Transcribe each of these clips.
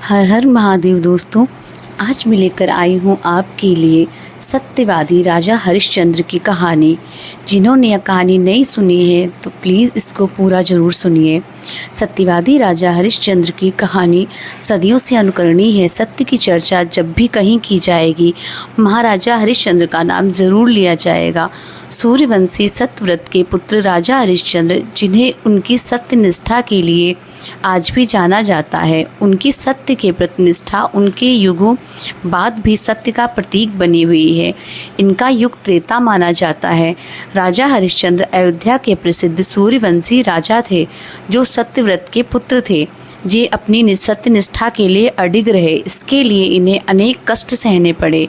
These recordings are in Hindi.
हर हर महादेव दोस्तों। आज मैं लेकर आई हूँ आपके लिए सत्यवादी राजा हरिश्चंद्र की कहानी। जिन्होंने यह कहानी नहीं सुनी है तो प्लीज़ इसको पूरा ज़रूर सुनिए। सत्यवादी राजा हरिश्चंद्र की कहानी सदियों से अनुकरणीय है। सत्य की चर्चा जब भी कहीं की जाएगी महाराजा हरिश्चंद्र का नाम ज़रूर लिया जाएगा। सूर्यवंशी सत्यव्रत के पुत्र राजा हरिश्चंद्र, जिन्हें उनकी सत्य निष्ठा के लिए आज भी जाना जाता है, उनकी सत्य के प्रति निष्ठा उनके युगों बाद भी सत्य का प्रतीक बनी हुई है। इनका युग त्रेता माना जाता है। राजा हरिश्चंद्र अयोध्या के प्रसिद्ध सूर्यवंशी राजा थे, जो सत्यव्रत के पुत्र थे। जे अपनी सत्य निष्ठा के लिए अडिग रहे। इसके लिए इन्हें अनेक कष्ट सहने पड़े।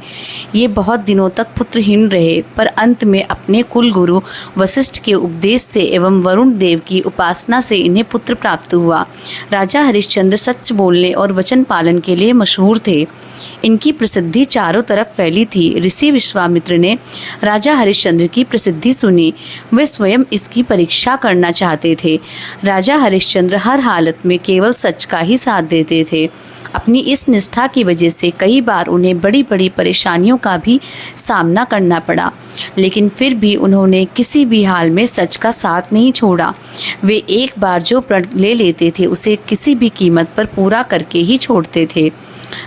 ये बहुत दिनों तक पुत्रहीन रहे, पर अंत में अपने कुल गुरु वशिष्ठ के उपदेश से एवं वरुण देव की उपासना से इन्हें पुत्र प्राप्त हुआ। राजा हरिश्चंद्र सच बोलने और वचन पालन के लिए मशहूर थे। इनकी प्रसिद्धि चारों तरफ फैली थी। ऋषि विश्वामित्र ने राजा हरिश्चंद्र की प्रसिद्धि सुनी। वे स्वयं इसकी परीक्षा करना चाहते थे। राजा हरिश्चंद्र हर हालत में केवल सच का ही साथ देते थे। अपनी इस निष्ठा की वजह से कई बार उन्हें बड़ी बड़ी परेशानियों का भी सामना करना पड़ा, लेकिन फिर भी उन्होंने किसी भी हाल में सच का साथ नहीं छोड़ा। वे एक बार जो प्रण ले लेते थे उसे किसी भी कीमत पर पूरा करके ही छोड़ते थे।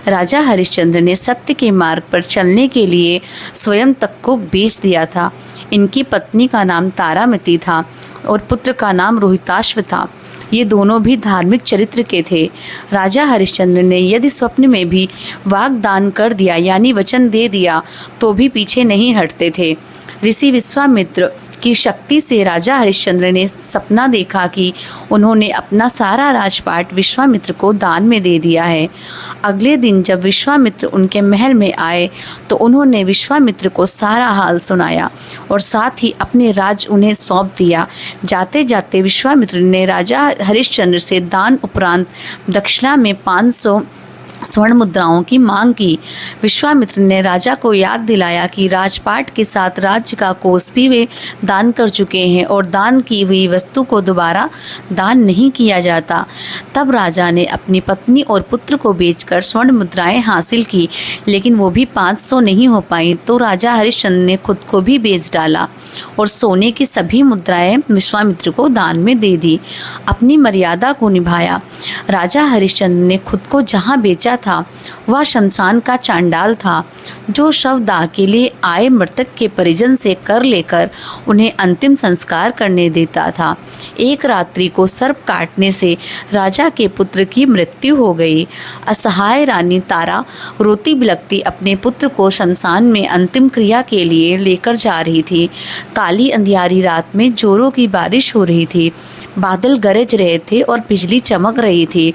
राजा हरिश्चंद्र ने सत्य के मार्ग पर चलने के लिए स्वयं तक को बेच दिया था। इनकी पत्नी का नाम तारामती था और पुत्र का नाम रोहिताश्व था। ये दोनों भी धार्मिक चरित्र के थे। राजा हरिश्चंद्र ने यदि स्वप्न में भी वाग्दान कर दिया यानी वचन दे दिया तो भी पीछे नहीं हटते थे। ऋषि विश्वामित्र की शक्ति से राजा हरिश्चंद्र ने सपना देखा कि उन्होंने अपना सारा राजपाट विश्वामित्र को दान में दे दिया है। अगले दिन जब विश्वामित्र उनके महल में आए तो उन्होंने विश्वामित्र को सारा हाल सुनाया और साथ ही अपने राज उन्हें सौंप दिया। जाते जाते विश्वामित्र ने राजा हरिश्चंद्र से दान उपरांत दक्षिणा में 500 स्वर्ण मुद्राओं की मांग की। विश्वामित्र ने राजा को याद दिलाया कि राजपाट के साथ राज्य का कोष भी वे दान कर चुके हैं और दान की हुई वस्तु को दोबारा दान नहीं किया जाता। तब राजा ने अपनी पत्नी और पुत्र को बेचकर स्वर्ण मुद्राएं हासिल की, लेकिन वो भी 500 नहीं हो पाई। तो राजा हरिश्चंद्र ने खुद को भी बेच डाला और सोने की सभी मुद्राएं विश्वामित्र को दान में दे दी। अपनी मर्यादा को निभाया। राजा हरिश्चंद्र ने खुद को जहाँ बेचा था वह शमशान का चांडाल था, जो शव दाह के लिए आए मृतक के परिजन से कर लेकर उन्हें अंतिम संस्कार करने देता था। एक रात्रि को सर्प काटने से राजा के पुत्र की मृत्यु हो गई। असहाय रानी तारा रोती बिलखती अपने पुत्र को शमशान में अंतिम क्रिया के लिए लेकर जा रही थी। काली अंधियारी रात में जोरों की बारिश हो रही थी। बादल गरज रहे थे और बिजली चमक रही थी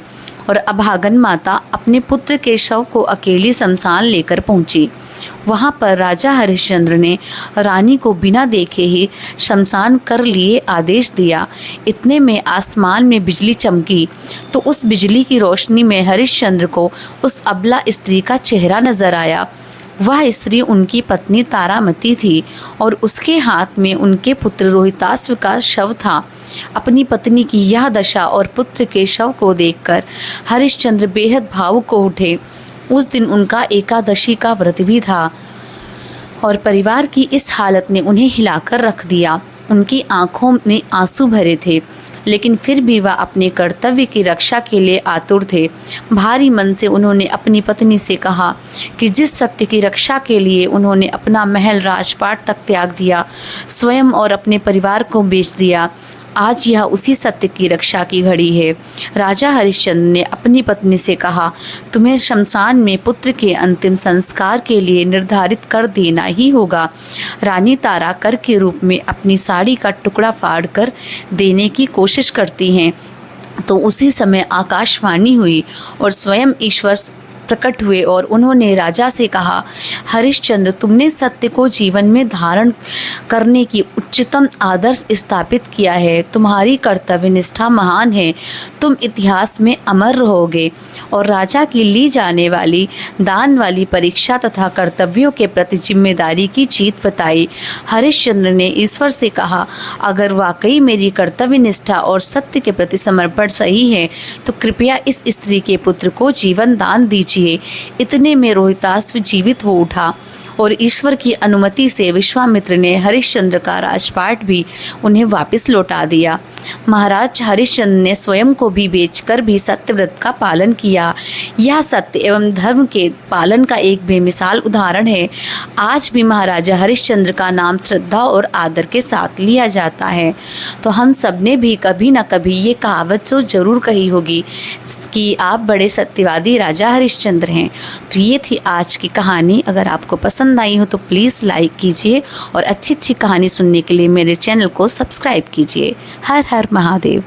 और अभागन माता अपने पुत्र के शव को अकेली शमशान लेकर पहुंची। वहां पर राजा हरिश्चंद्र ने रानी को बिना देखे ही शमशान कर लिए आदेश दिया। इतने में आसमान में बिजली चमकी तो उस बिजली की रोशनी में हरिश्चंद्र को उस अबला स्त्री का चेहरा नजर आया। वह स्त्री उनकी पत्नी तारामती थी और उसके हाथ में उनके पुत्र रोहिताश्व का शव था। अपनी पत्नी की यह दशा और पुत्र के शव को देखकर हरिश्चंद्र बेहद भावुक हो उठे। उस दिन उनका एकादशी का व्रत भी था और परिवार की इस हालत ने उन्हें हिलाकर रख दिया। उनकी आंखों में आंसू भरे थे, लेकिन फिर भी वह अपने कर्तव्य की रक्षा के लिए आतुर थे। भारी मन से उन्होंने अपनी पत्नी से कहा कि जिस सत्य की रक्षा के लिए उन्होंने अपना महल राजपाट तक त्याग दिया, स्वयं और अपने परिवार को बेच दिया, आज यह उसी सत्य की रक्षा की घड़ी है। राजा हरिश्चंद्र ने अपनी पत्नी से कहा, तुम्हें शमशान में पुत्र के अंतिम संस्कार के लिए निर्धारित कर देना ही होगा। रानी तारा कर के रूप में अपनी साड़ी का टुकड़ा फाड़ कर देने की कोशिश करती हैं। तो उसी समय आकाशवाणी हुई और स्वयं ईश्वर प्रकट हुए और उन्होंने राजा से कहा, हरिश्चंद्र, तुमने सत्य को जीवन में धारण करने की उच्चतम आदर्श स्थापित किया है। तुम्हारी कर्तव्य निष्ठा महान है। तुम इतिहास में अमर रहोगे और राजा की ली जाने वाली दान वाली परीक्षा तथा कर्तव्यों के प्रति जिम्मेदारी की जीत बताई। हरिश्चंद्र ने ईश्वर से कहा, अगर वाकई मेरी कर्तव्य निष्ठा और सत्य के प्रति समर्पण सही है तो कृपया इस स्त्री के पुत्र को जीवन दान दीजिए। इतने में रोहिताश्व जीवित हो उठा और ईश्वर की अनुमति से विश्वामित्र ने हरिश्चंद्र का राजपाट भी उन्हें वापस लौटा दिया। महाराज हरिश्चंद्र ने स्वयं को भी बेचकर भी सत्यव्रत का पालन किया। यह सत्य एवं धर्म के पालन का एक बेमिसाल उदाहरण है। आज भी महाराजा हरिश्चंद्र का नाम श्रद्धा और आदर के साथ लिया जाता है। तो हम सब ने भी कभी न कभी ये कहावत तो जरूर कही होगी कि आप बड़े सत्यवादी राजा हरिश्चंद्र हैं। तो ये थी आज की कहानी। अगर आपको पसंद आई हो तो प्लीज़ लाइक कीजिए और अच्छी अच्छी कहानी सुनने के लिए मेरे चैनल को सब्सक्राइब कीजिए। हर हर महादेव।